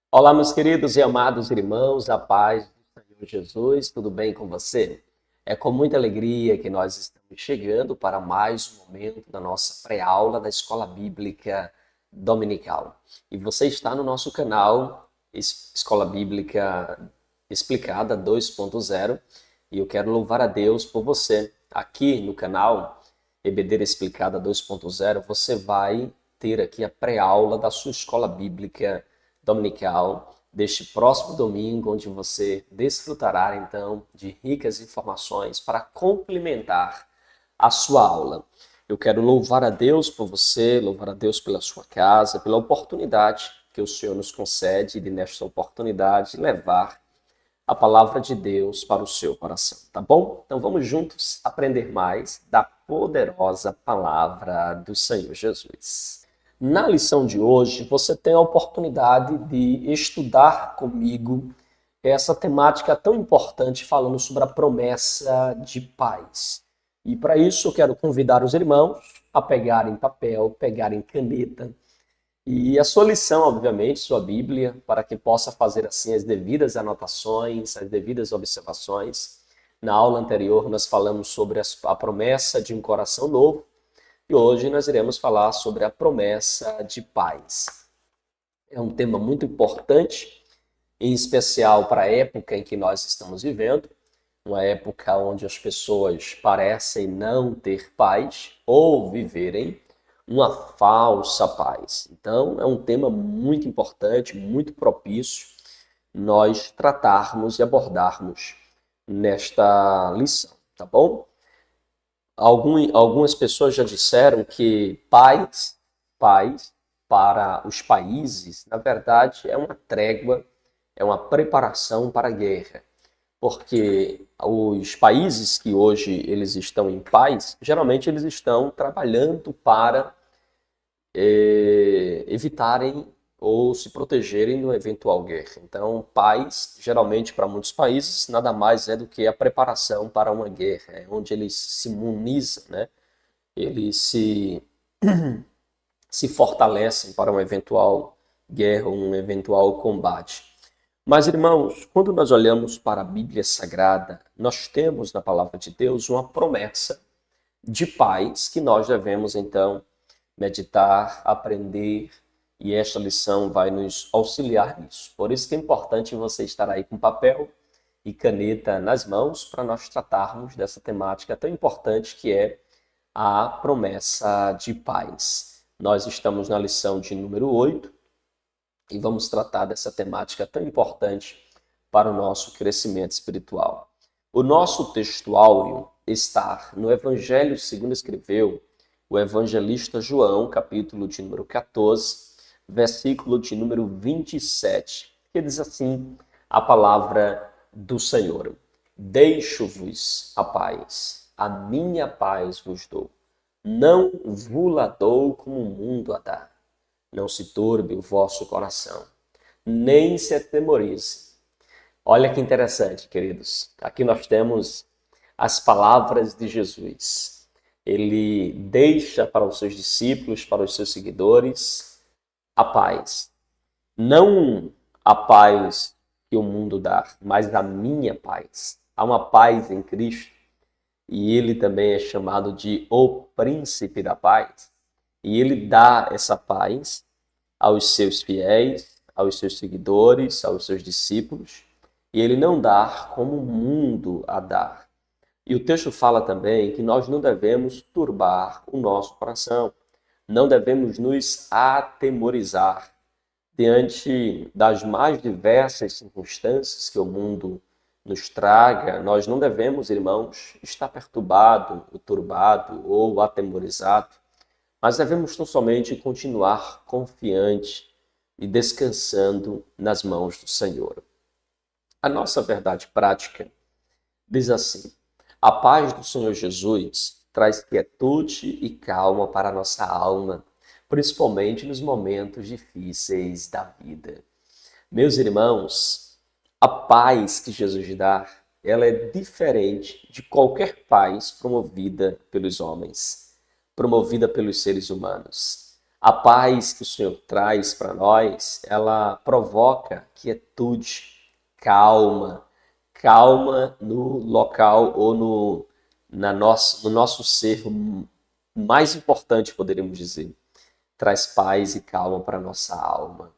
Olá, meus queridos e amados irmãos, a paz do Senhor Jesus, tudo bem com você? É com muita alegria que nós estamos chegando para mais um momento da nossa pré-aula da Escola Bíblica Dominical. E você está no nosso canal Escola Bíblica Explicada 2.0 e eu quero louvar a Deus por você. Aqui no canal EBD Explicada 2.0 você vai ter aqui a pré-aula da sua Escola Bíblica dominical deste próximo domingo, onde você desfrutará então de ricas informações para complementar a sua aula. Eu quero louvar a Deus por você, louvar a Deus pela sua casa, pela oportunidade que o Senhor nos concede de, nesta oportunidade, levar a palavra de Deus para o seu coração, tá bom? Então vamos juntos aprender mais da poderosa palavra do Senhor Jesus. Na lição de hoje, você tem a oportunidade de estudar comigo essa temática tão importante falando sobre a promessa de paz. E para isso eu quero convidar os irmãos a pegarem papel, pegarem caneta e a sua lição, obviamente, sua Bíblia, para que possa fazer assim as devidas anotações, as devidas observações. Na aula anterior nós falamos sobre a promessa de um coração novo e hoje nós iremos falar sobre a promessa de paz. É um tema muito importante, em especial para a época em que nós estamos vivendo, uma época onde as pessoas parecem não ter paz ou viverem uma falsa paz. Então, é um tema muito importante, muito propício nós tratarmos e abordarmos nesta lição, tá bom? Algumas pessoas já disseram que paz para os países, na verdade, é uma trégua, é uma preparação para a guerra. Porque os países que hoje eles estão em paz, geralmente eles estão trabalhando para evitarem ou se protegerem de uma eventual guerra. Então, paz, geralmente para muitos países, nada mais é do que a preparação para uma guerra, é onde eles se imunizam, né? Eles se fortalecem para uma eventual guerra, um eventual combate. Mas, irmãos, quando nós olhamos para a Bíblia Sagrada, nós temos na palavra de Deus uma promessa de paz que nós devemos, então, meditar, aprender, e esta lição vai nos auxiliar nisso. Por isso que é importante você estar aí com papel e caneta nas mãos para nós tratarmos dessa temática tão importante que é a promessa de paz. Nós estamos na lição de número 8 e vamos tratar dessa temática tão importante para o nosso crescimento espiritual. O nosso texto áureo está no Evangelho segundo escreveu o evangelista João, capítulo de número 14, versículo de número 27, que diz assim a palavra do Senhor: Deixo-vos a paz, a minha paz vos dou. Não vos-la dou como o mundo a dá. Não se turbe o vosso coração, nem se atemorize. Olha que interessante, queridos. Aqui nós temos as palavras de Jesus. Ele deixa para os seus discípulos, para os seus seguidores, a paz. Não a paz que o mundo dá, mas a minha paz. Há uma paz em Cristo e ele também é chamado de o príncipe da paz. E ele dá essa paz aos seus fiéis, aos seus seguidores, aos seus discípulos, e ele não dá como o mundo a dar. E o texto fala também que nós não devemos turbar o nosso coração, não devemos nos atemorizar diante das mais diversas circunstâncias que o mundo nos traga. Nós não devemos, irmãos, estar perturbado, turbado ou atemorizado, mas devemos tão somente continuar confiante e descansando nas mãos do Senhor. A nossa verdade prática diz assim: a paz do Senhor Jesus traz quietude e calma para a nossa alma, principalmente nos momentos difíceis da vida. Meus irmãos, a paz que Jesus dá, ela é diferente de qualquer paz promovida pelos homens, promovida pelos seres humanos. A paz que o Senhor traz para nós, ela provoca quietude, calma, calma no local ou no nosso ser mais importante, poderíamos dizer. Traz paz e calma para nossa alma.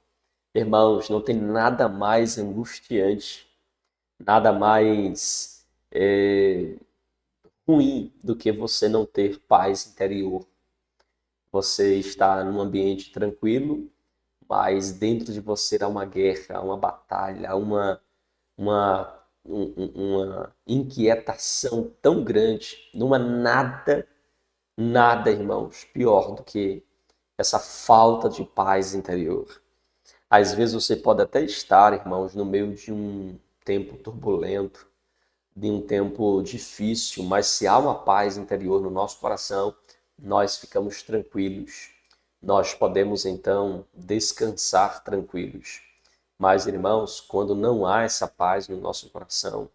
Irmãos, não tem nada mais angustiante, nada mais ruim do que você não ter paz interior. Você está num ambiente tranquilo, mas dentro de você há uma guerra, uma batalha, uma, uma inquietação tão grande. Não há nada, irmãos, pior do que essa falta de paz interior. Às vezes você pode até estar, irmãos, no meio de um tempo turbulento, de um tempo difícil, mas se há uma paz interior no nosso coração, nós ficamos tranquilos. Nós podemos então descansar tranquilos. Mas, irmãos, quando não há essa paz no nosso coração,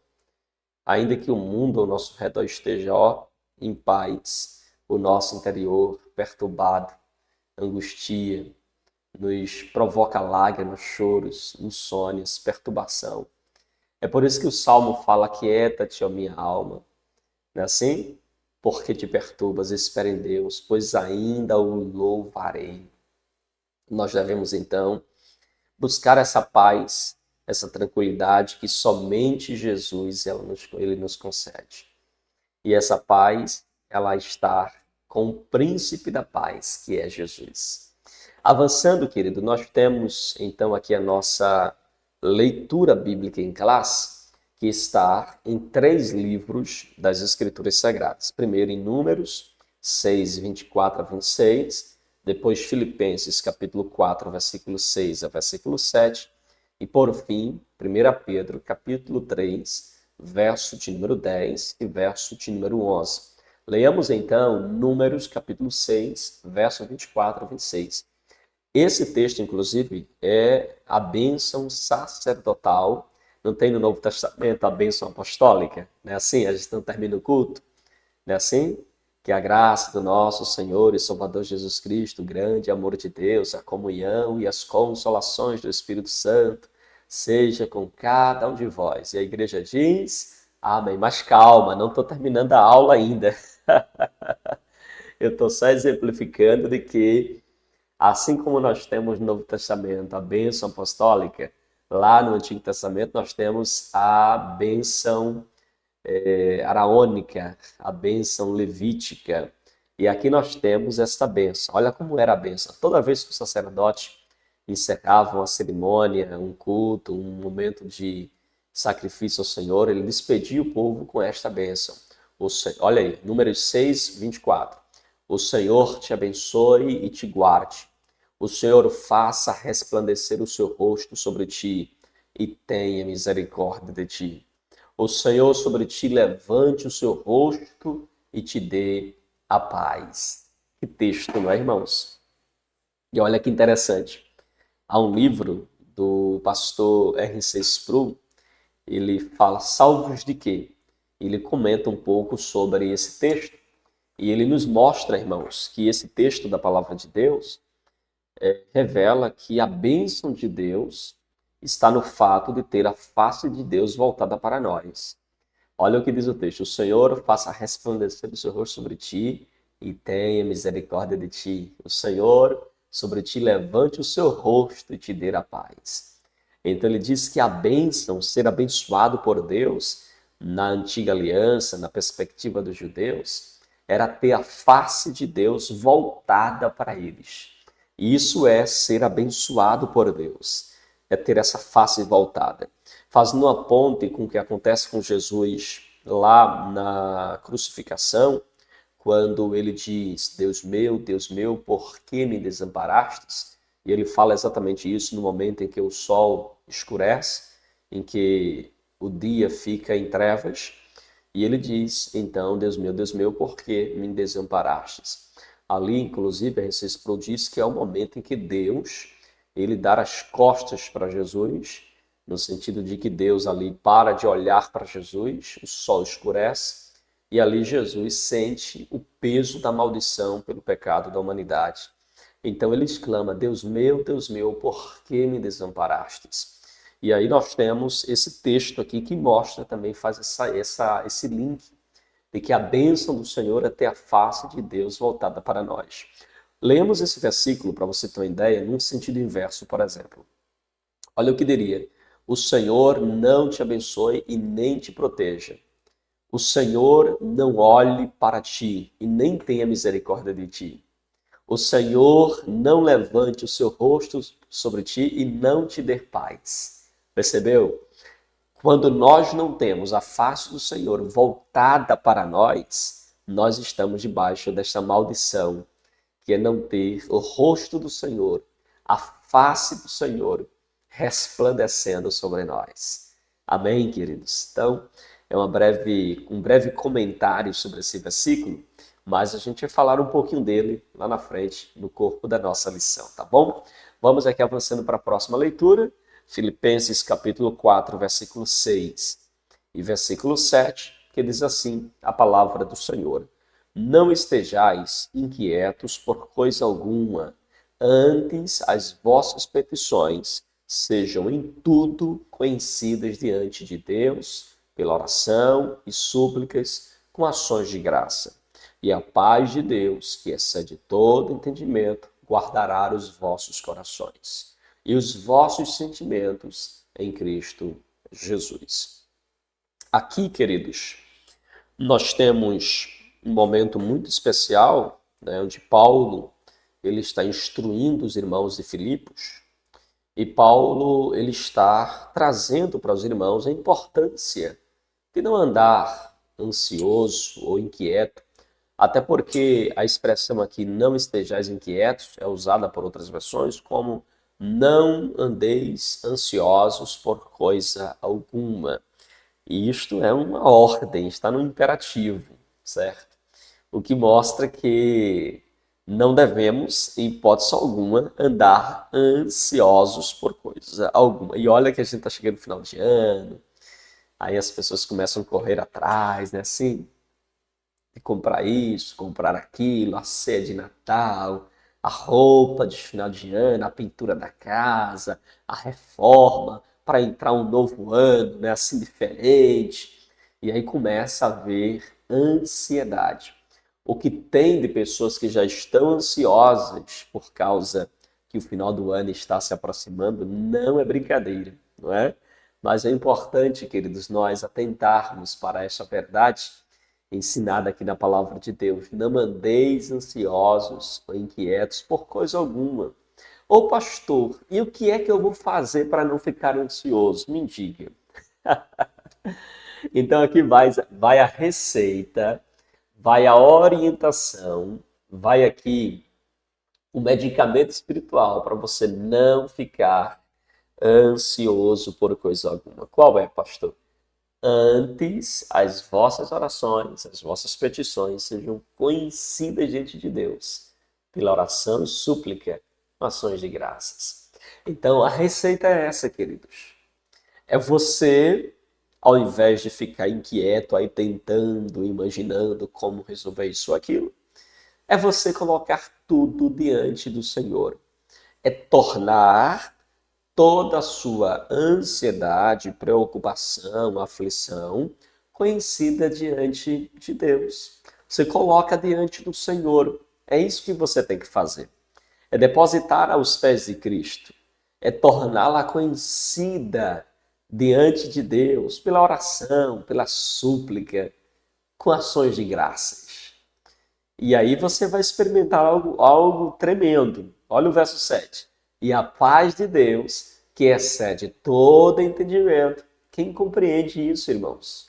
ainda que o mundo ao nosso redor esteja em paz, o nosso interior perturbado, angustia, nos provoca lágrimas, choros, insônias, perturbação. É por isso que o Salmo fala: quieta-te, ó minha alma. Não é assim? Porque te perturbas, espera em Deus, pois ainda o louvarei. Nós devemos então buscar essa paz, essa tranquilidade que somente Jesus ele nos concede. E essa paz, ela está com o príncipe da paz, que é Jesus. Avançando, querido, nós temos então aqui a nossa leitura bíblica em classe, que está em 3 livros das Escrituras Sagradas. Primeiro em Números 6, 24 a 26, depois Filipenses capítulo 4, versículo 6 a versículo 7, e por fim, 1 Pedro capítulo 3, verso de número 10 e verso de número 11. Leiamos então Números capítulo 6, verso 24 a 26. Esse texto, inclusive, é a bênção sacerdotal. Não tem no Novo Testamento a bênção apostólica? Não é assim? A gente não termina o culto? Não é assim? Que a graça do nosso Senhor e Salvador Jesus Cristo, o grande amor de Deus, a comunhão e as consolações do Espírito Santo seja com cada um de vós. E a igreja diz, amém. Mas calma, não estou terminando a aula ainda. Eu estou só exemplificando de que, assim como nós temos no Novo Testamento a bênção apostólica, lá no Antigo Testamento nós temos a bênção araônica, a bênção levítica. E aqui nós temos esta bênção. Olha como era a bênção. Toda vez que o sacerdote encerrava uma cerimônia, um culto, um momento de sacrifício ao Senhor, ele despedia o povo com esta bênção. Olha aí, Números 6, 24. O Senhor te abençoe e te guarde. O Senhor faça resplandecer o seu rosto sobre ti e tenha misericórdia de ti. O Senhor sobre ti levante o seu rosto e te dê a paz. Que texto, não é, irmãos? E olha que interessante. Há um livro do pastor R.C. Sproul, ele fala salvos de quê? Ele comenta um pouco sobre esse texto e ele nos mostra, irmãos, que esse texto da palavra de Deus revela que a bênção de Deus está no fato de ter a face de Deus voltada para nós. Olha o que diz o texto: o Senhor faça resplandecer o seu rosto sobre ti e tenha misericórdia de ti. O Senhor sobre ti levante o seu rosto e te dê a paz. Então ele diz que a bênção, ser abençoado por Deus, na antiga aliança, na perspectiva dos judeus, era ter a face de Deus voltada para eles. Isso é ser abençoado por Deus, é ter essa face voltada. Fazendo uma ponte com o que acontece com Jesus lá na crucificação, quando ele diz: Deus meu, por que me desamparastes? E ele fala exatamente isso no momento em que o sol escurece, em que o dia fica em trevas, e ele diz, então, Deus meu, por que me desamparastes? Ali, inclusive, a R.C. Sproul diz que é o momento em que Deus, ele dá as costas para Jesus, no sentido de que Deus ali para de olhar para Jesus, o sol escurece, e ali Jesus sente o peso da maldição pelo pecado da humanidade. Então ele exclama: Deus meu, por que me desamparastes? E aí nós temos esse texto aqui que mostra também, faz esse link de que a bênção do Senhor é ter a face de Deus voltada para nós. Lemos esse versículo, para você ter uma ideia, num sentido inverso, por exemplo. Olha o que diria: o Senhor não te abençoe e nem te proteja. O Senhor não olhe para ti e nem tenha misericórdia de ti. O Senhor não levante o seu rosto sobre ti e não te dê paz. Percebeu? Quando nós não temos a face do Senhor voltada para nós, nós estamos debaixo desta maldição, que é não ter o rosto do Senhor, a face do Senhor resplandecendo sobre nós. Amém, queridos? Então, é um breve comentário sobre esse versículo, mas a gente vai falar um pouquinho dele lá na frente, no corpo da nossa lição, tá bom? Vamos aqui avançando para a próxima leitura. Filipenses capítulo 4, versículo 6 e versículo 7, que diz assim a palavra do Senhor: não estejais inquietos por coisa alguma, antes as vossas petições sejam em tudo conhecidas diante de Deus, pela oração e súplicas, com ações de graça. E a paz de Deus, que excede todo entendimento, guardará os vossos corações e os vossos sentimentos em Cristo Jesus. Aqui, queridos, nós temos um momento muito especial, né, onde Paulo ele está instruindo os irmãos de Filipos, e Paulo ele está trazendo para os irmãos a importância de não andar ansioso ou inquieto, até porque a expressão aqui não estejais inquietos é usada por outras versões como não andeis ansiosos por coisa alguma. E isto é uma ordem, está no imperativo, certo? O que mostra que não devemos, em hipótese alguma, andar ansiosos por coisa alguma. E olha que a gente está chegando no final de ano, aí as pessoas começam a correr atrás, né? Assim, de comprar isso, comprar aquilo, a ceia de Natal, a roupa de final de ano, a pintura da casa, a reforma, para entrar um novo ano, né, assim diferente. E aí começa a haver ansiedade. O que tem de pessoas que já estão ansiosas por causa que o final do ano está se aproximando não é brincadeira, não é? Mas é importante, queridos, nós atentarmos para essa verdade ensinada aqui na palavra de Deus. Não andeis ansiosos ou inquietos por coisa alguma. Ô pastor, e o que é que eu vou fazer para não ficar ansioso? Me diga. Então aqui vai a receita, vai a orientação, vai aqui o medicamento espiritual para você não ficar ansioso por coisa alguma. Qual é, pastor? Antes as vossas orações, as vossas petições sejam conhecidas diante de Deus, pela oração e súplica, ações de graças. Então a receita é essa, queridos. É você, ao invés de ficar inquieto aí tentando, imaginando como resolver isso ou aquilo, é você colocar tudo diante do Senhor. É tornar toda a sua ansiedade, preocupação, aflição, conhecida diante de Deus. Você coloca diante do Senhor. É isso que você tem que fazer. É depositar aos pés de Cristo. É torná-la conhecida diante de Deus, pela oração, pela súplica, com ações de graças. E aí você vai experimentar algo tremendo. Olha o verso 7. E a paz de Deus, que excede todo entendimento. Quem compreende isso, irmãos?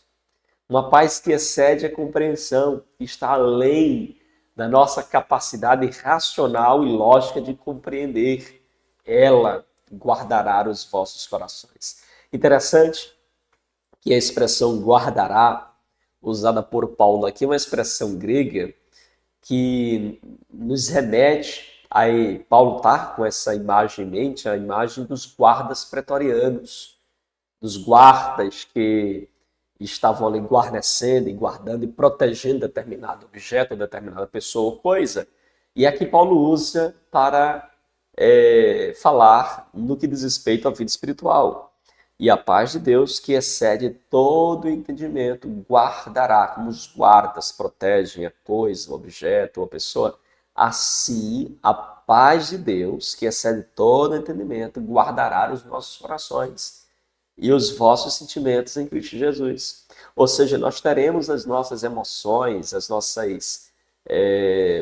Uma paz que excede a compreensão, que está além da nossa capacidade racional e lógica de compreender. Ela guardará os vossos corações. Interessante que a expressão guardará, usada por Paulo aqui, é uma expressão grega que nos remete. Aí Paulo está com essa imagem em mente, a imagem dos guardas pretorianos, dos guardas que estavam ali guarnecendo e guardando e protegendo determinado objeto, determinada pessoa ou coisa. E aqui Paulo usa para falar no que diz respeito à vida espiritual. E a paz de Deus, que excede todo entendimento, guardará, como os guardas protegem a coisa, o objeto, a pessoa. Assim, a paz de Deus, que excede todo entendimento, guardará os nossos corações e os vossos sentimentos em Cristo Jesus. Ou seja, nós teremos as nossas emoções, as nossas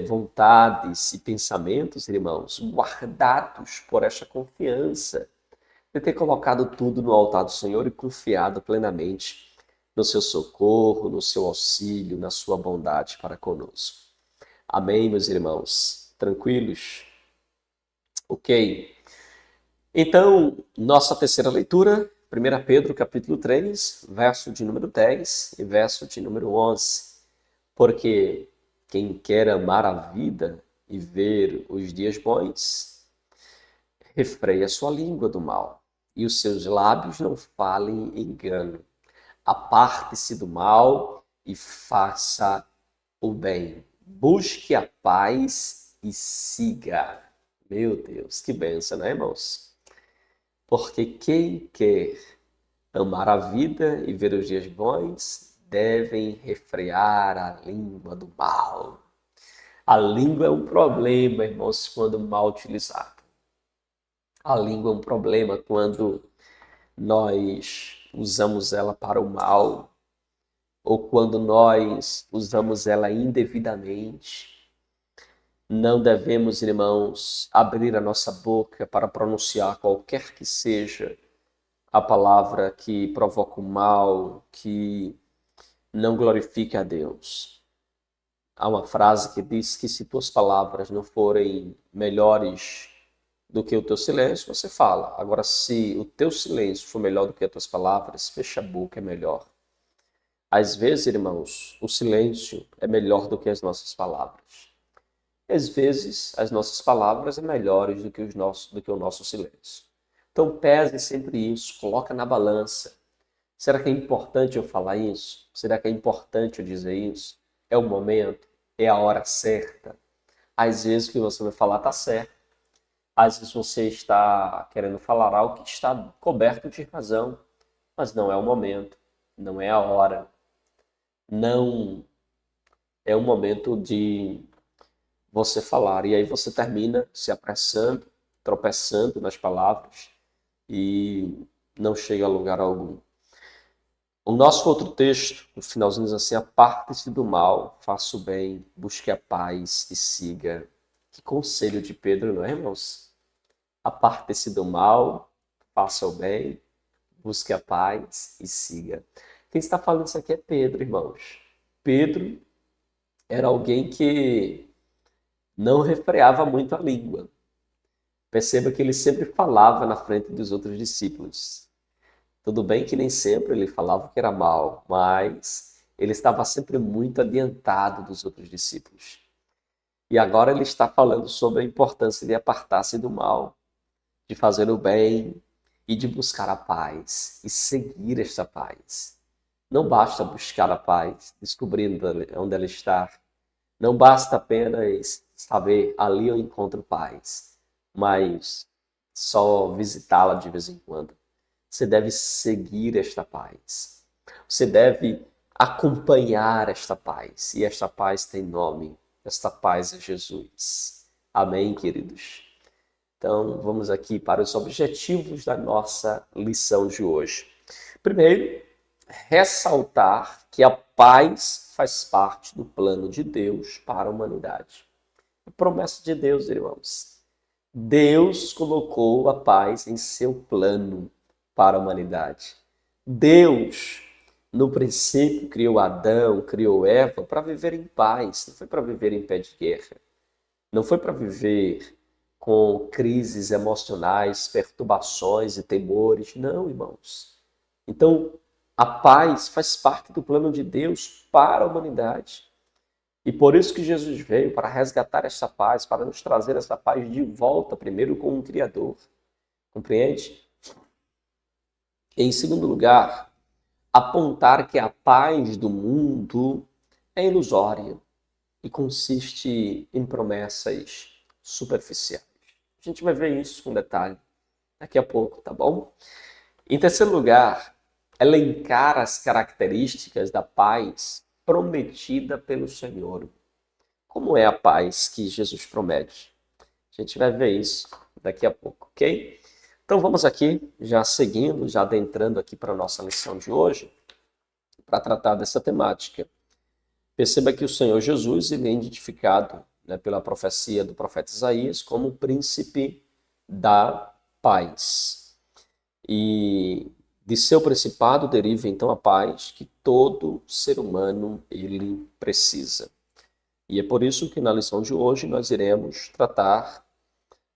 vontades e pensamentos, irmãos, guardados por esta confiança de ter colocado tudo no altar do Senhor e confiado plenamente no seu socorro, no seu auxílio, na sua bondade para conosco. Amém, meus irmãos? Tranquilos? Ok. Então, nossa terceira leitura, 1 Pedro capítulo 3, verso de número 10 e verso de número 11. Porque quem quer amar a vida e ver os dias bons, refreia sua língua do mal, e os seus lábios não falem engano. Aparte-se do mal e faça o bem. Busque a paz e siga. Meu Deus, que bênção, né, irmãos? Porque quem quer amar a vida e ver os dias bons, devem refrear a língua do mal. A língua é um problema, irmãos, quando mal utilizada. A língua é um problema quando nós usamos ela para o mal ou quando nós usamos ela indevidamente. Não devemos, irmãos, abrir a nossa boca para pronunciar qualquer que seja a palavra que provoca o mal, que não glorifique a Deus. Há uma frase que diz que se tuas palavras não forem melhores do que o teu silêncio, você fala. Agora, se o teu silêncio for melhor do que as tuas palavras, fecha a boca, é melhor. Às vezes, irmãos, o silêncio é melhor do que as nossas palavras. Às vezes, as nossas palavras são melhores do que o nosso silêncio. Então, pese sempre isso, coloca na balança. Será que é importante eu falar isso? Será que é importante eu dizer isso? É o momento? É a hora certa? Às vezes o que você vai falar está certo. Às vezes você está querendo falar algo que está coberto de razão, mas não é o momento, não é a hora, não é o momento de você falar. E aí você termina se apressando, tropeçando nas palavras e não chega a lugar algum. O nosso outro texto, no finalzinho, diz assim: aparte-se do mal, faça o bem, busque a paz e siga. Que conselho de Pedro, não é, irmãos? Aparte-se do mal, faça o bem, busque a paz e siga. Quem está falando isso aqui é Pedro, irmãos. Pedro era alguém que não refreava muito a língua. Perceba que ele sempre falava na frente dos outros discípulos. Tudo bem que nem sempre ele falava que era mal, mas ele estava sempre muito adiantado dos outros discípulos. E agora ele está falando sobre a importância de apartar-se do mal, de fazer o bem e de buscar a paz e seguir esta paz. Não basta buscar a paz, descobrindo onde ela está. Não basta apenas saber ali eu encontro paz, mas só visitá-la de vez em quando. Você deve seguir esta paz. Você deve acompanhar esta paz. E esta paz tem nome. Esta paz é Jesus. Amém, queridos? Então, vamos aqui para os objetivos da nossa lição de hoje. Primeiro, ressaltar que a paz faz parte do plano de Deus para a humanidade. A promessa de Deus, irmãos. Deus colocou a paz em seu plano para a humanidade. Deus, no princípio, criou Adão, criou Eva para viver em paz, não foi para viver em pé de guerra. Não foi para viver com crises emocionais, perturbações e temores. Não, irmãos. Então, a paz faz parte do plano de Deus para a humanidade. E por isso que Jesus veio, para resgatar essa paz, para nos trazer essa paz de volta, primeiro com o Criador. Compreende? Em segundo lugar, apontar que a paz do mundo é ilusória. e consiste em promessas superficiais. A gente vai ver isso com detalhe daqui a pouco, tá bom? Em terceiro lugar, elencar as características da paz prometida pelo Senhor. Como é a paz que Jesus promete? A gente vai ver isso daqui a pouco, ok? Então vamos aqui, já seguindo, já adentrando aqui para a nossa lição de hoje, para tratar dessa temática. Perceba que o Senhor Jesus ele é identificado, né, pela profecia do profeta Isaías como o príncipe da paz. E de seu principado deriva então a paz que todo ser humano ele precisa. E é por isso que na lição de hoje nós iremos tratar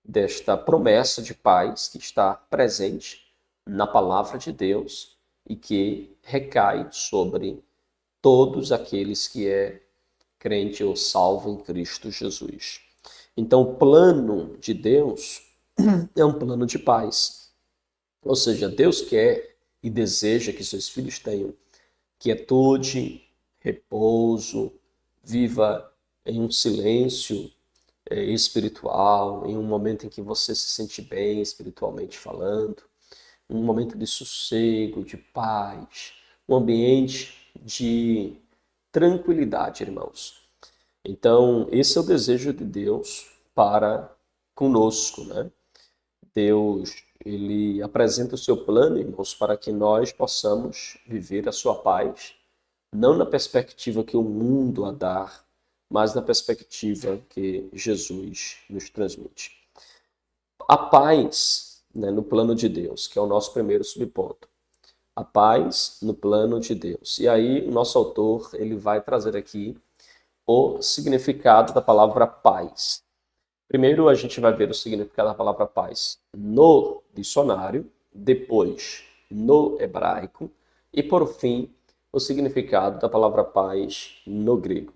desta promessa de paz que está presente na palavra de Deus e que recai sobre todos aqueles que é crente ou salvo em Cristo Jesus. Então, o plano de Deus é um plano de paz. Ou seja, Deus quer e deseja que seus filhos tenham quietude, repouso, viva em um silêncio espiritual, em um momento em que você se sente bem espiritualmente falando, um momento de sossego, de paz, um ambiente de tranquilidade, irmãos. Então, esse é o desejo de Deus para conosco, né? Deus, ele apresenta o seu plano, irmãos, para que nós possamos viver a sua paz, não na perspectiva que o mundo a dar, mas na perspectiva que Jesus nos transmite. A paz, né, no plano de Deus, que é o nosso primeiro subponto. A paz no plano de Deus. E aí, o nosso autor ele vai trazer aqui o significado da palavra paz. Primeiro, a gente vai ver o significado da palavra paz no dicionário, depois no hebraico e, por fim, o significado da palavra paz no grego.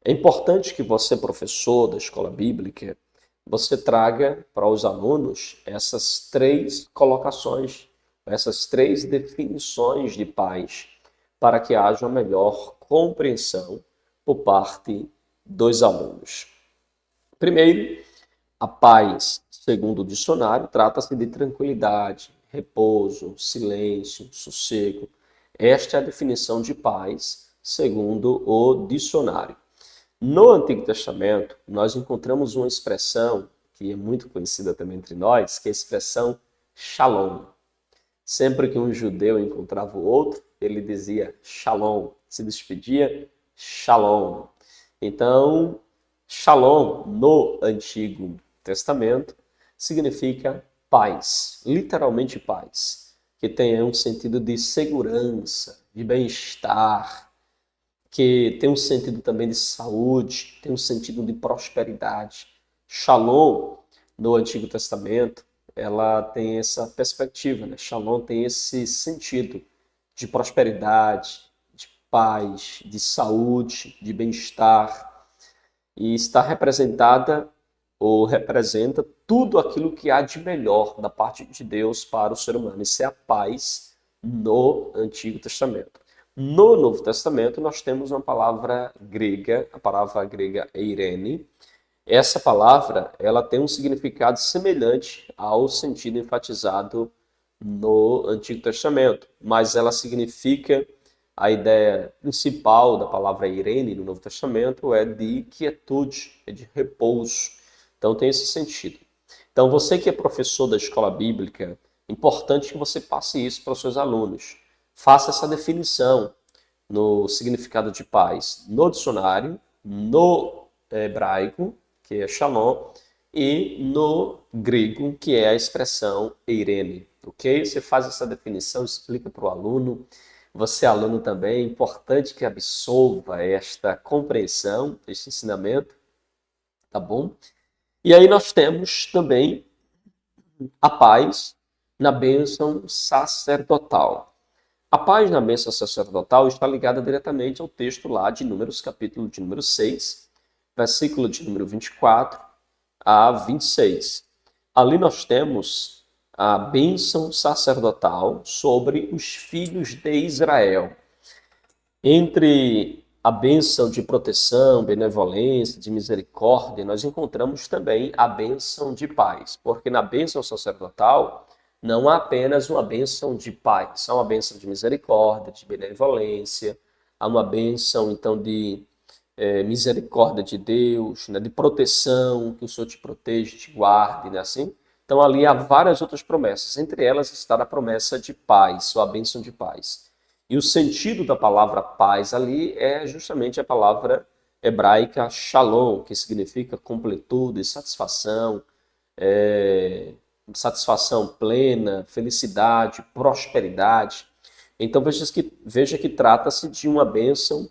É importante que você, professor da escola bíblica, você traga para os alunos essas três colocações, essas três definições de paz, para que haja uma melhor compreensão por parte dos alunos. Primeiro, a paz, segundo o dicionário, trata-se de tranquilidade, repouso, silêncio, sossego. Esta é a definição de paz, segundo o dicionário. No Antigo Testamento, nós encontramos uma expressão que é muito conhecida também entre nós, que é a expressão shalom. Sempre que um judeu encontrava o outro, ele dizia shalom, se despedia, shalom. Então, shalom no Antigo Testamento significa paz, literalmente paz, que tem um sentido de segurança, de bem-estar, que tem um sentido também de saúde, tem um sentido de prosperidade. Shalom, no Antigo Testamento, ela tem essa perspectiva, né? Shalom tem esse sentido de prosperidade, de paz, de saúde, de bem-estar. E está representada ou representa tudo aquilo que há de melhor da parte de Deus para o ser humano. Isso é a paz no Antigo Testamento. No Novo Testamento, nós temos uma palavra grega, a palavra grega eirene. Essa palavra, ela tem um significado semelhante ao sentido enfatizado no Antigo Testamento, mas ela significa, a ideia principal da palavra eirene no Novo Testamento é de quietude, é de repouso. Então tem esse sentido. Então você que é professor da escola bíblica, é importante que você passe isso para os seus alunos. Faça essa definição no significado de paz no dicionário, no hebraico, que é shalom, e no grego, que é a expressão eirene. Ok? Você faz essa definição, explica para o aluno. Você, aluno, também, é importante que absolva esta compreensão, este ensinamento, tá bom? E aí nós temos também a paz na bênção sacerdotal. A paz na bênção sacerdotal está ligada diretamente ao texto lá de Números, capítulo de número 6, versículo de número 24 a 26. Ali nós temos a bênção sacerdotal sobre os filhos de Israel. Entre a bênção de proteção, benevolência, de misericórdia, nós encontramos também a bênção de paz, porque na bênção sacerdotal não há apenas uma bênção de paz, há uma bênção de misericórdia, de benevolência, há uma bênção então de misericórdia de Deus, né, de proteção, que o Senhor te proteja, te guarde, né, assim. Então ali há várias outras promessas, entre elas está a promessa de paz, ou a bênção de paz. E o sentido da palavra paz ali é justamente a palavra hebraica shalom, que significa completude, satisfação, satisfação plena, felicidade, prosperidade. Então veja que trata-se de uma bênção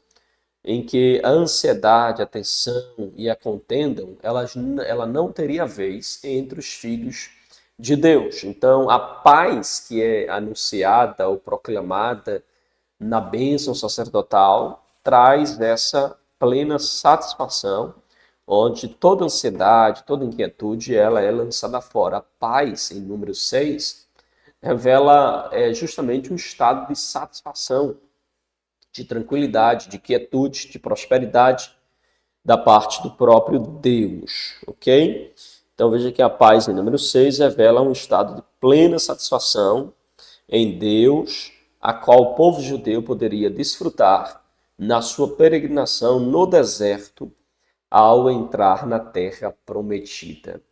em que a ansiedade, a tensão e a contenda, ela não teria vez entre os filhos de Deus. Então, a paz que é anunciada ou proclamada na bênção sacerdotal traz essa plena satisfação, onde toda ansiedade, toda inquietude, ela é lançada fora. A paz, em número 6, revela justamente um estado de satisfação, de tranquilidade, de quietude, de prosperidade da parte do próprio Deus, ok? Então veja que a paz, em número 6, revela um estado de plena satisfação em Deus, a qual o povo judeu poderia desfrutar na sua peregrinação no deserto ao entrar na terra prometida.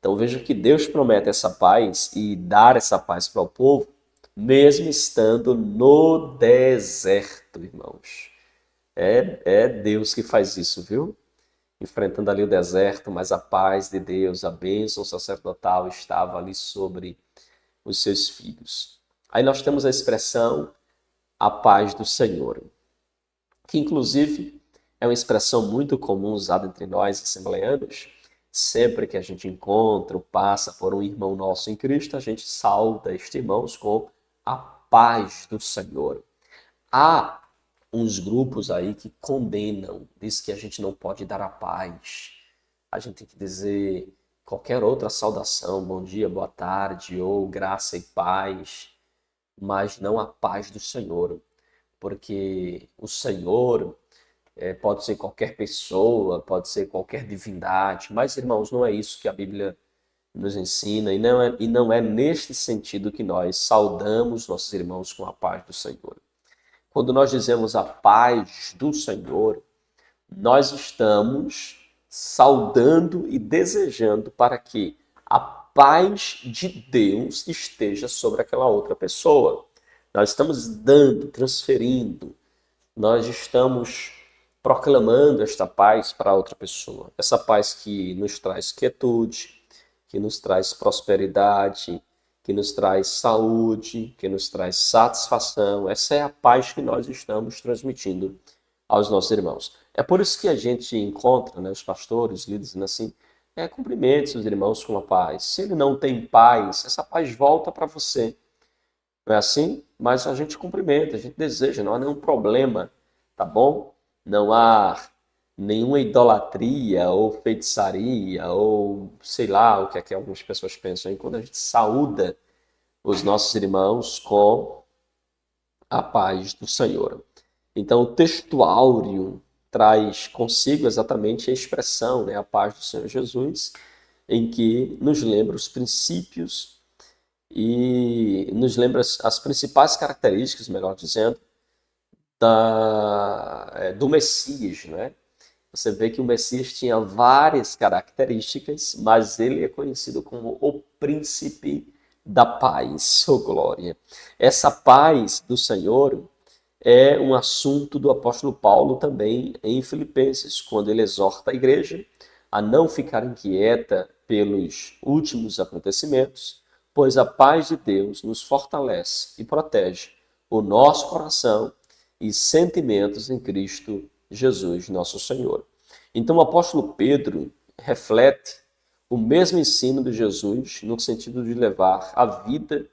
Então veja que Deus promete essa paz e dar essa paz para o povo, mesmo estando no deserto, irmãos. É Deus que faz isso, viu? Enfrentando ali o deserto, mas a paz de Deus, a bênção sacerdotal estava ali sobre os seus filhos. Aí nós temos a expressão a paz do Senhor, que inclusive é uma expressão muito comum usada entre nós assembleanos. Sempre que a gente encontra ou passa por um irmão nosso em Cristo, a gente sauda este irmão com a paz do Senhor. Há uns grupos aí que condenam, diz que a gente não pode dar a paz. A gente tem que dizer qualquer outra saudação, bom dia, boa tarde, ou graça e paz, mas não a paz do Senhor, porque o Senhor pode ser qualquer pessoa, pode ser qualquer divindade, mas, irmãos, não é isso que a Bíblia nos ensina, e não é neste sentido que nós saudamos nossos irmãos com a paz do Senhor. Quando nós dizemos a paz do Senhor, nós estamos saudando e desejando para que a paz de Deus esteja sobre aquela outra pessoa. Nós estamos dando, transferindo, nós estamos proclamando esta paz para outra pessoa. Essa paz que nos traz quietude, que nos traz prosperidade, que nos traz saúde, que nos traz satisfação. Essa é a paz que nós estamos transmitindo aos nossos irmãos. É por isso que a gente encontra, né, os pastores, os líderes, assim, cumprimente seus irmãos com a paz. Se ele não tem paz, essa paz volta para você. Não é assim? Mas a gente cumprimenta, a gente deseja, não há nenhum problema, tá bom? Não há nenhuma idolatria ou feitiçaria ou sei lá o que é que algumas pessoas pensam aí quando a gente saúda os nossos irmãos com a paz do Senhor. Então o texto áureo traz consigo exatamente a expressão, né, a paz do Senhor Jesus, em que nos lembra os princípios e nos lembra as principais características, melhor dizendo, do Messias, né? Você vê que o Messias tinha várias características, mas ele é conhecido como o príncipe da paz, oh glória. Essa paz do Senhor é um assunto do apóstolo Paulo também em Filipenses, quando ele exorta a igreja a não ficar inquieta pelos últimos acontecimentos, pois a paz de Deus nos fortalece e protege o nosso coração e sentimentos em Cristo Jesus, nosso Senhor. Então o apóstolo Pedro reflete o mesmo ensino de Jesus no sentido de levar a vida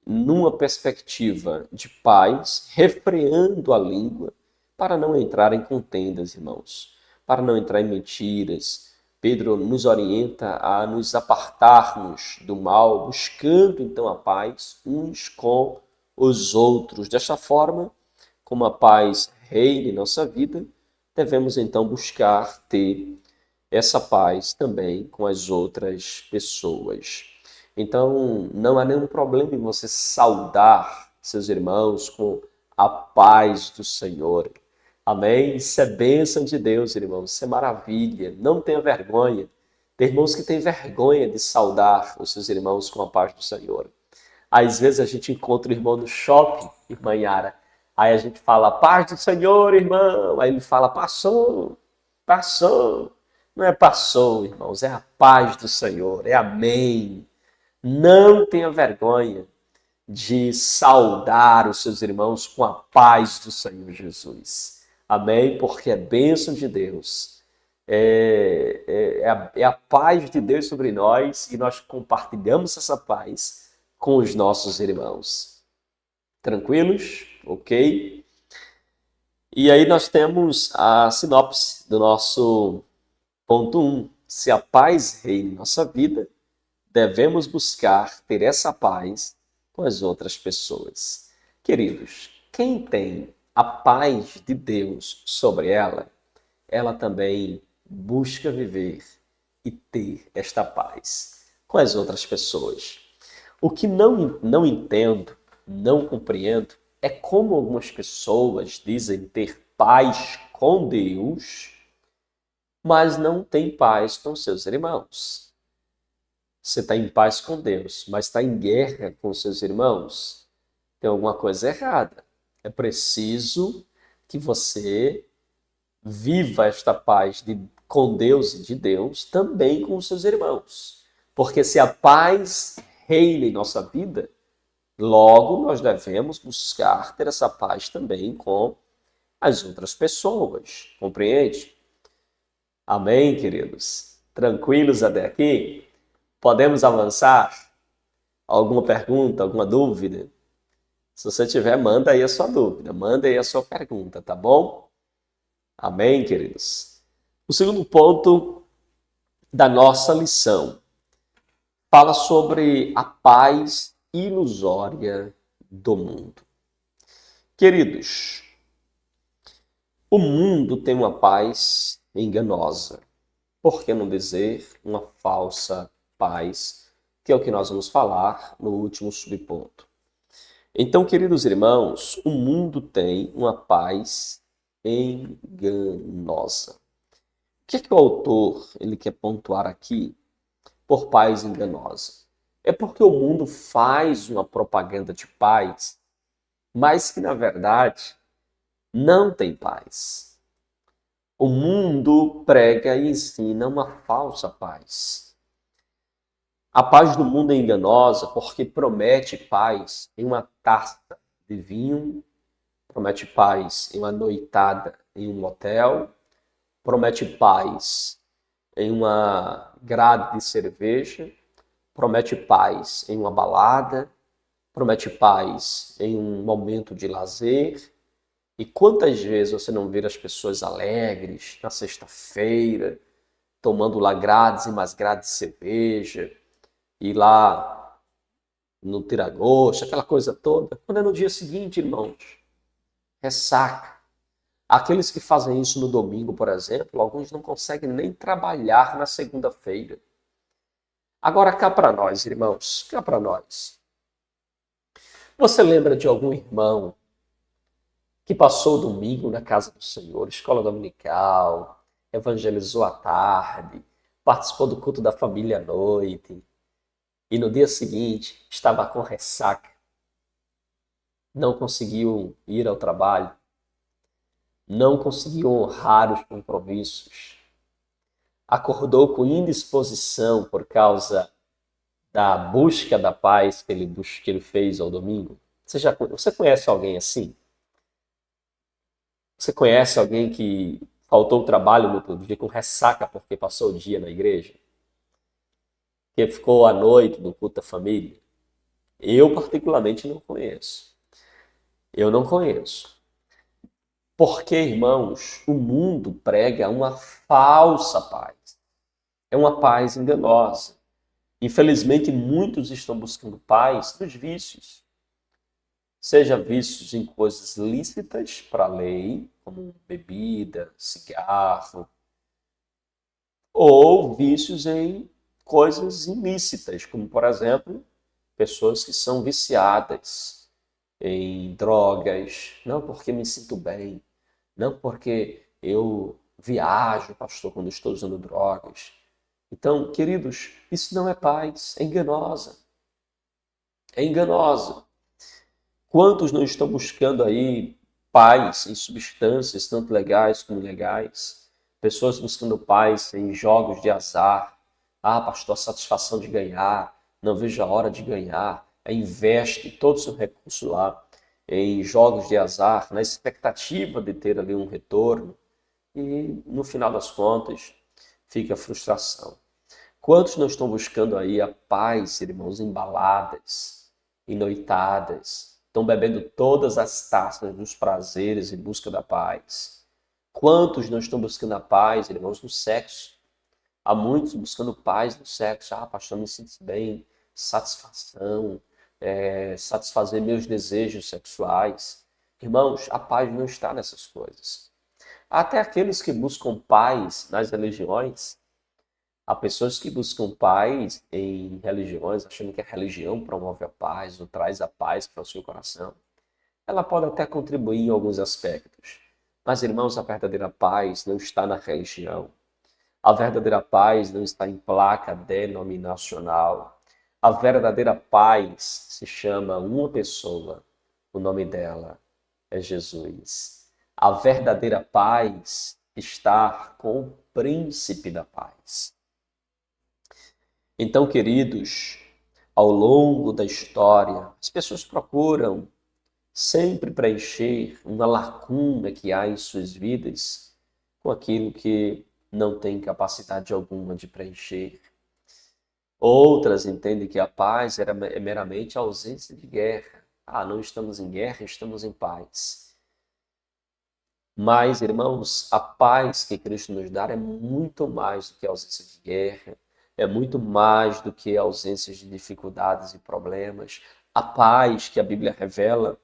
numa perspectiva de paz, refreando a língua para não entrar em contendas, irmãos, para não entrar em mentiras. Pedro nos orienta a nos apartarmos do mal, buscando então a paz uns com os outros. Desta forma, como a paz reine em nossa vida, devemos então buscar ter essa paz também com as outras pessoas. Então, não há nenhum problema em você saudar seus irmãos com a paz do Senhor. Amém? Isso é bênção de Deus, irmãos. Isso é maravilha. Não tenha vergonha. Tem irmãos que têm vergonha de saudar os seus irmãos com a paz do Senhor. Às vezes a gente encontra o irmão no shopping, irmã Yara. Aí a gente fala, paz do Senhor, irmão. Aí ele fala, passou, passou. Não é passou, irmãos, é a paz do Senhor, é amém. Não tenha vergonha de saudar os seus irmãos com a paz do Senhor Jesus. Amém? Porque é bênção de Deus. É a paz de Deus sobre nós e nós compartilhamos essa paz com os nossos irmãos. Tranquilos? Ok? E aí nós temos a sinopse do nosso ponto 1. Se a paz reina em nossa vida, devemos buscar ter essa paz com as outras pessoas. Queridos, quem tem a paz de Deus sobre ela, ela também busca viver e ter esta paz com as outras pessoas. O que não entendo, não compreendo, é como algumas pessoas dizem ter paz com Deus, mas não tem paz com seus irmãos. Você está em paz com Deus, mas está em guerra com seus irmãos, tem alguma coisa errada. É preciso que você viva esta paz com Deus e de Deus também com os seus irmãos. Porque se a paz reina em nossa vida, logo nós devemos buscar ter essa paz também com as outras pessoas. Compreende? Amém, queridos? Tranquilos até aqui? Podemos avançar? Alguma pergunta, alguma dúvida? Se você tiver, manda aí a sua dúvida, manda aí a sua pergunta, tá bom? Amém, queridos? O segundo ponto da nossa lição fala sobre a paz ilusória do mundo. Queridos, o mundo tem uma paz enganosa. Por que não dizer uma falsa paz, que é o que nós vamos falar no último subponto. Então, queridos irmãos, o mundo tem uma paz enganosa. O que é que o autor ele quer pontuar aqui por paz enganosa? É porque o mundo faz uma propaganda de paz, mas que, na verdade, não tem paz. O mundo prega e ensina uma falsa paz. A paz do mundo é enganosa porque promete paz em uma taça de vinho, promete paz em uma noitada em um motel, promete paz em uma grade de cerveja, promete paz em uma balada, promete paz em um momento de lazer. E quantas vezes você não vê as pessoas alegres na sexta-feira, tomando lá grades e mais grades de cerveja, e lá no tira-gosto, aquela coisa toda. Quando é no dia seguinte, irmãos, ressaca. Aqueles que fazem isso no domingo, por exemplo, alguns não conseguem nem trabalhar na segunda-feira. Agora cá para nós, irmãos, cá para nós. Você lembra de algum irmão que passou o domingo na casa do Senhor, escola dominical, evangelizou à tarde, participou do culto da família à noite, e no dia seguinte estava com ressaca, não conseguiu ir ao trabalho, não conseguiu honrar os compromissos, acordou com indisposição por causa da busca da paz que ele fez ao domingo? Você conhece alguém assim? Você conhece alguém que faltou o trabalho no outro dia com ressaca porque passou o dia na igreja? Que ficou à noite no culto da família? Eu, particularmente, não conheço. Eu não conheço. Porque, irmãos, o mundo prega uma falsa paz. É uma paz enganosa. Infelizmente, muitos estão buscando paz nos vícios. Seja vícios em coisas lícitas para a lei, como bebida, cigarro, ou vícios em coisas ilícitas, como, por exemplo, pessoas que são viciadas em drogas, não porque me sinto bem, não porque eu viajo, pastor, quando estou usando drogas. Então, queridos, isso não é paz, é enganosa. É enganosa. Quantos não estão buscando aí paz em substâncias, tanto legais como ilegais? Pessoas buscando paz em jogos de azar. Ah, pastor, a satisfação de ganhar, não vejo a hora de ganhar. Aí investe todo o seu recurso lá em jogos de azar, na expectativa de ter ali um retorno. E no final das contas, fica a frustração. Quantos não estão buscando aí a paz, irmãos, em baladas, em noitadas, estão bebendo todas as taças dos prazeres em busca da paz? Quantos não estão buscando a paz, irmãos, no sexo? Há muitos buscando paz no sexo. Ah, pastor, me sinto bem, satisfação, satisfazer meus desejos sexuais. Irmãos, a paz não está nessas coisas. Até aqueles que buscam paz nas religiões, há pessoas que buscam paz em religiões, achando que a religião promove a paz ou traz a paz para o seu coração. Ela pode até contribuir em alguns aspectos. Mas, irmãos, a verdadeira paz não está na religião. A verdadeira paz não está em placa denominacional. A verdadeira paz se chama uma pessoa. O nome dela é Jesus. A verdadeira paz está com o príncipe da paz. Então, queridos, ao longo da história, as pessoas procuram sempre preencher uma lacuna que há em suas vidas com aquilo que não tem capacidade alguma de preencher. Outras entendem que a paz é meramente a ausência de guerra. Ah, não estamos em guerra, estamos em paz. Mas, irmãos, a paz que Cristo nos dá é muito mais do que a ausência de guerra, é muito mais do que a ausência de dificuldades e problemas. A paz que a Bíblia revela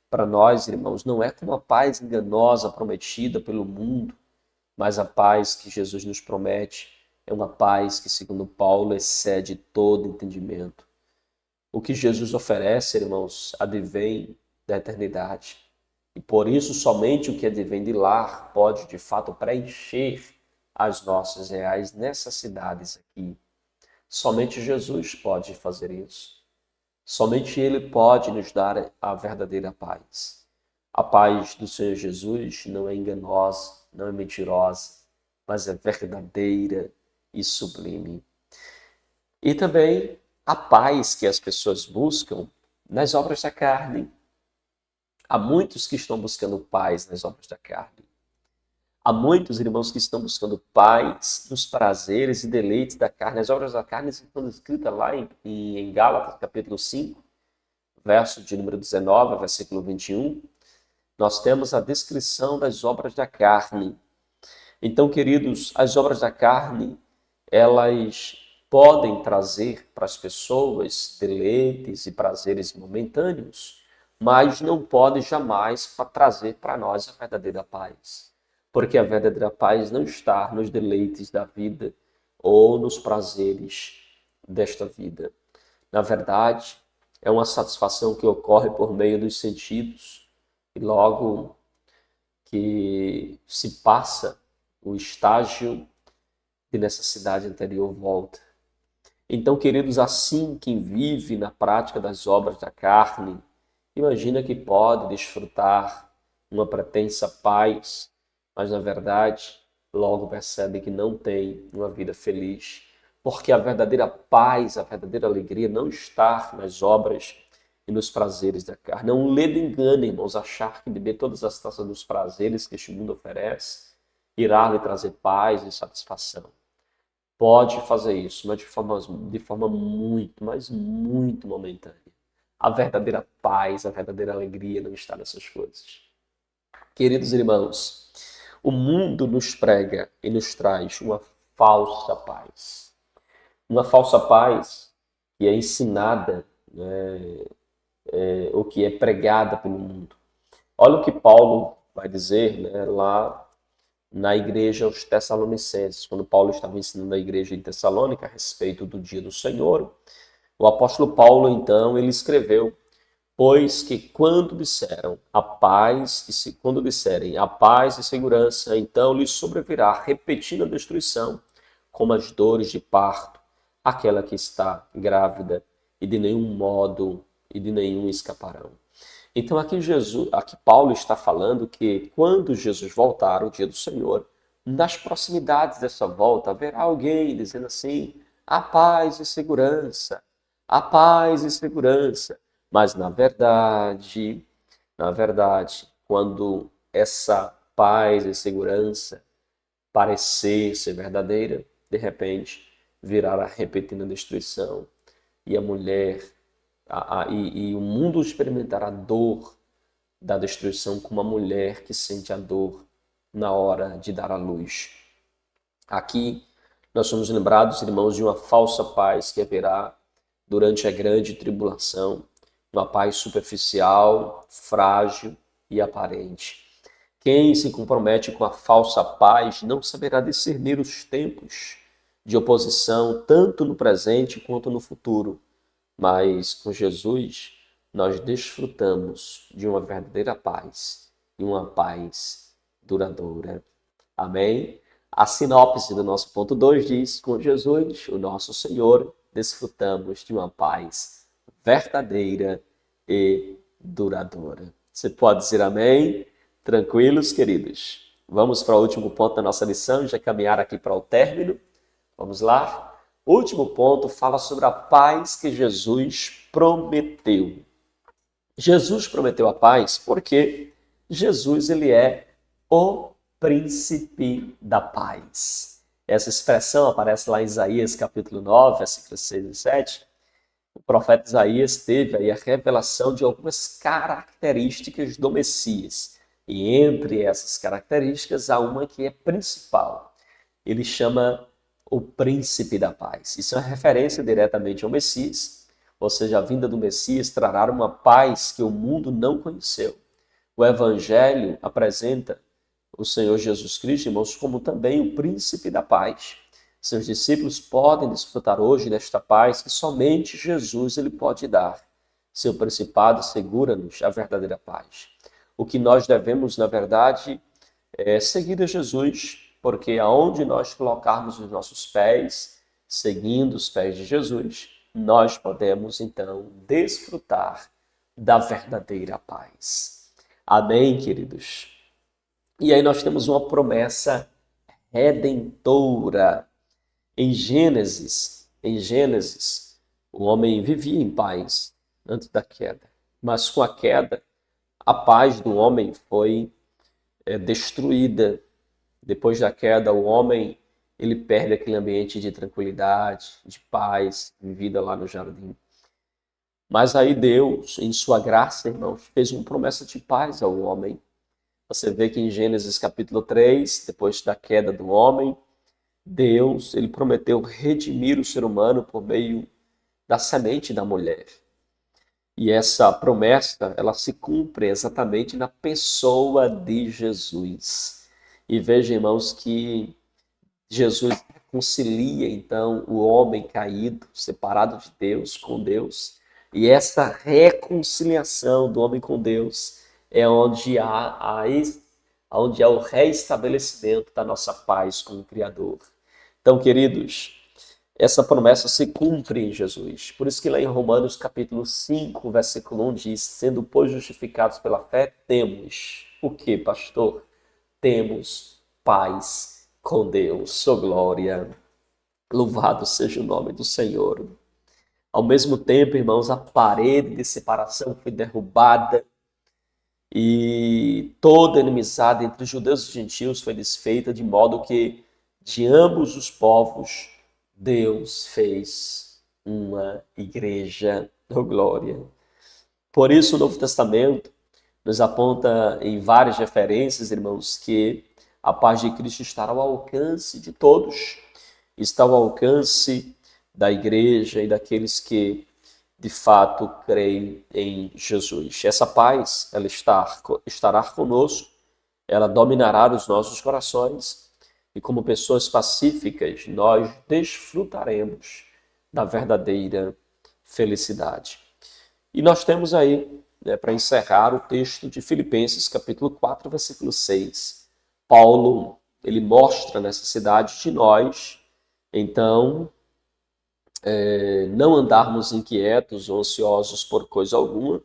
para nós, irmãos, não é como a paz enganosa prometida pelo mundo, mas a paz que Jesus nos promete é uma paz que, segundo Paulo, excede todo entendimento. O que Jesus oferece, irmãos, advém da eternidade. E por isso, somente o que advém de lá pode, de fato, preencher as nossas reais necessidades aqui. Somente Jesus pode fazer isso. Somente Ele pode nos dar a verdadeira paz. A paz do Senhor Jesus não é enganosa, não é mentirosa, mas é verdadeira e sublime. E também a paz que as pessoas buscam nas obras da carne. Há muitos que estão buscando paz nas obras da carne. Há muitos irmãos que estão buscando paz nos prazeres e deleites da carne. As obras da carne estão escritas lá em Gálatas, capítulo 5, verso de número 19, versículo 21. Nós temos a descrição das obras da carne. Então, queridos, as obras da carne, elas podem trazer para as pessoas deleites e prazeres momentâneos, mas não podem jamais trazer para nós a verdadeira paz. Porque a verdadeira paz não está nos deleites da vida ou nos prazeres desta vida. Na verdade, é uma satisfação que ocorre por meio dos sentidos e logo que se passa o estágio de necessidade anterior volta. Então, queridos, assim quem vive na prática das obras da carne, imagina que pode desfrutar uma pretensa paz, mas na verdade logo percebe que não tem uma vida feliz, porque a verdadeira paz, a verdadeira alegria não está nas obras e nos prazeres da carne. Não lhe engane, irmãos, achar que beber todas as taças dos prazeres que este mundo oferece irá lhe trazer paz e satisfação. Pode fazer isso, mas de forma muito, mas muito momentânea. A verdadeira paz, a verdadeira alegria não está nessas coisas. Queridos irmãos, o mundo nos prega e nos traz uma falsa paz. Uma falsa paz que é ensinada, né, ou que é pregada pelo mundo. Olha o que Paulo vai dizer, né, lá na igreja aos Tessalonicenses, quando Paulo estava ensinando a igreja de Tessalônica a respeito do dia do Senhor, o apóstolo Paulo, então, ele escreveu: pois que quando disserem a paz e segurança, então lhes sobrevirá repentina destruição, como as dores de parto, aquela que está grávida, e de nenhum modo e de nenhum escaparão. Então aqui Paulo está falando que quando Jesus voltar, o dia do Senhor, nas proximidades dessa volta, haverá alguém dizendo assim: a paz e segurança, a paz e segurança. Mas na verdade, quando essa paz e segurança parecer ser verdadeira, de repente virá a repentina destruição e a mulher e o mundo experimentará a dor da destruição como a mulher que sente a dor na hora de dar à luz. Aqui nós somos lembrados, irmãos, de uma falsa paz que haverá durante a grande tribulação, uma paz superficial, frágil e aparente. Quem se compromete com a falsa paz não saberá discernir os tempos de oposição, tanto no presente quanto no futuro. Mas com Jesus, nós desfrutamos de uma verdadeira paz e uma paz duradoura. Amém? A sinopse do nosso ponto 2 diz: com Jesus, o nosso Senhor, desfrutamos de uma paz verdadeira e duradoura. Você pode dizer amém? Tranquilos, queridos? Vamos para o último ponto da nossa lição, já caminhar aqui para o término. Vamos lá? O último ponto fala sobre a paz que Jesus prometeu. Jesus prometeu a paz porque Jesus, ele é o príncipe da paz. Essa expressão aparece lá em Isaías capítulo 9, versículos 6 e 7. O profeta Isaías teve aí a revelação de algumas características do Messias. E entre essas características há uma que é principal. Ele chama o príncipe da paz. Isso é uma referência diretamente ao Messias, ou seja, a vinda do Messias trará uma paz que o mundo não conheceu. O Evangelho apresenta o Senhor Jesus Cristo, irmãos, como também o príncipe da paz. Seus discípulos podem desfrutar hoje desta paz que somente Jesus ele pode dar. Seu principado segura-nos a verdadeira paz. O que nós devemos, na verdade, é seguir a Jesus, porque aonde nós colocarmos os nossos pés, seguindo os pés de Jesus, nós podemos, então, desfrutar da verdadeira paz. Amém, queridos? E aí nós temos uma promessa redentora. Em Gênesis, o homem vivia em paz antes da queda. Mas com a queda, a paz do homem foi destruída. Depois da queda, o homem ele perde aquele ambiente de tranquilidade, de paz, vivida lá no jardim. Mas aí Deus, em sua graça, irmãos, fez uma promessa de paz ao homem. Você vê que em Gênesis capítulo 3, depois da queda do homem, Deus ele prometeu redimir o ser humano por meio da semente da mulher. E essa promessa, ela se cumpre exatamente na pessoa de Jesus. E veja, irmãos, que Jesus reconcilia, então, o homem caído, separado de Deus, com Deus. E essa reconciliação do homem com Deus é onde há o reestabelecimento da nossa paz com o Criador. Então, queridos, essa promessa se cumpre em Jesus. Por isso que lá em Romanos capítulo 5, versículo 1 diz: sendo, pois, justificados pela fé, temos o quê, pastor? Temos paz com Deus. Oh, glória! Louvado seja o nome do Senhor. Ao mesmo tempo, irmãos, a parede de separação foi derrubada e toda inimizade entre os judeus e gentios foi desfeita, de modo que de ambos os povos Deus fez uma igreja. Oh, glória! Por isso o Novo Testamento nos aponta em várias referências, irmãos, que a paz de Cristo estará ao alcance de todos, está ao alcance da igreja e daqueles que de fato creem em Jesus. Essa paz, ela estará conosco ela dominará os nossos corações e, como pessoas pacíficas, nós desfrutaremos da verdadeira felicidade. E nós temos aí, para encerrar, o texto de Filipenses, capítulo 4, versículo 6. Paulo, ele mostra a necessidade de nós, então, não andarmos inquietos ou ansiosos por coisa alguma,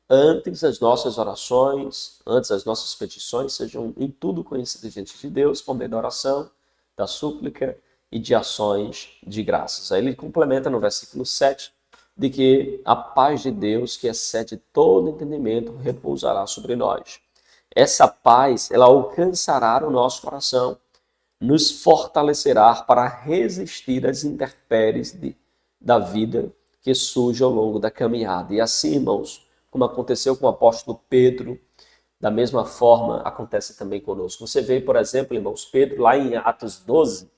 antes as nossas orações, antes as nossas petições sejam em tudo conhecidas diante de Deus, por meio da oração, da súplica e de ações de graças. Aí ele complementa no versículo 7, de que a paz de Deus, que excede todo entendimento, repousará sobre nós. Essa paz, ela alcançará o nosso coração, nos fortalecerá para resistir às intempéries da vida que surge ao longo da caminhada. E assim, irmãos, como aconteceu com o apóstolo Pedro, da mesma forma acontece também conosco. Você vê, por exemplo, irmãos, Pedro, lá em Atos 12,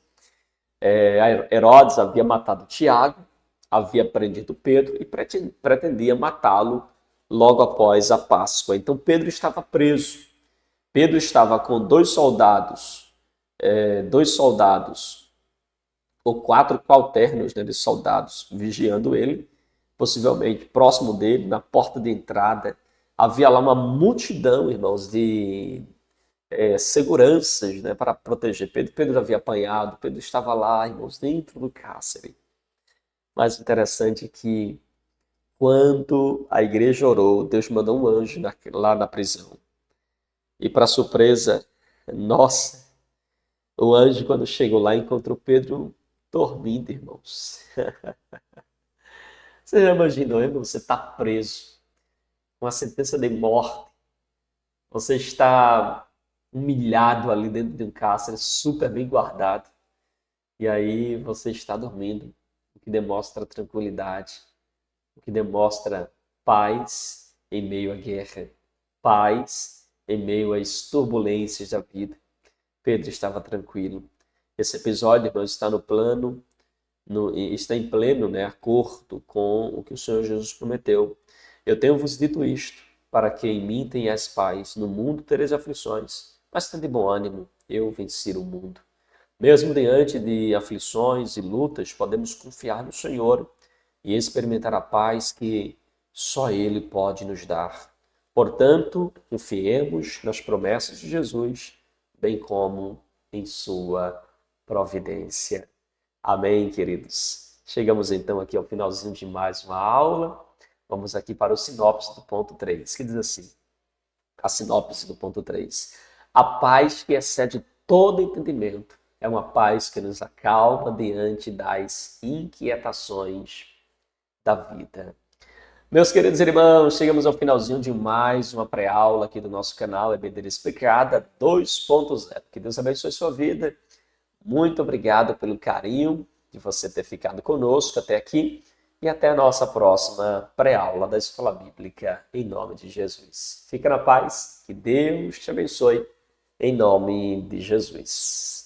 Herodes havia matado Tiago, havia prendido Pedro e pretendia matá-lo logo após a Páscoa. Então Pedro estava preso. Pedro estava com dois soldados ou 4 quaternos, né, de soldados vigiando ele, possivelmente próximo dele, na porta de entrada. Havia lá uma multidão, irmãos, de seguranças, né, para proteger Pedro. Pedro havia apanhado, Pedro estava lá, irmãos, dentro do cárcere. Mas interessante é que quando a igreja orou, Deus mandou um anjo lá na prisão. E para surpresa nossa, o anjo, quando chegou lá, encontrou Pedro dormindo, irmãos. Você já imaginou, irmão? Você está preso com a sentença de morte. Você está humilhado ali dentro de um cárcere, super bem guardado. E aí você está dormindo, o que demonstra tranquilidade, o que demonstra paz em meio à guerra, paz em meio às turbulências da vida. Pedro estava tranquilo. Esse episódio, irmãos, está no plano, está em pleno, né, acordo com o que o Senhor Jesus prometeu. Eu tenho vos dito isto, para que em mim tenhais paz. No mundo tereis aflições, mas tende bom ânimo, eu venci o mundo. Mesmo diante de aflições e lutas, podemos confiar no Senhor e experimentar a paz que só Ele pode nos dar. Portanto, confiemos nas promessas de Jesus, bem como em sua providência. Amém, queridos? Chegamos então aqui ao finalzinho de mais uma aula. Vamos aqui para o sinopse do ponto 3, que diz assim, a sinopse do ponto 3. A paz que excede todo entendimento é uma paz que nos acalma diante das inquietações da vida. Meus queridos irmãos, chegamos ao finalzinho de mais uma pré-aula aqui do nosso canal EBD Explicada 2.0. Que Deus abençoe sua vida. Muito obrigado pelo carinho de você ter ficado conosco até aqui e até a nossa próxima pré-aula da Escola Bíblica em nome de Jesus. Fica na paz, que Deus te abençoe em nome de Jesus.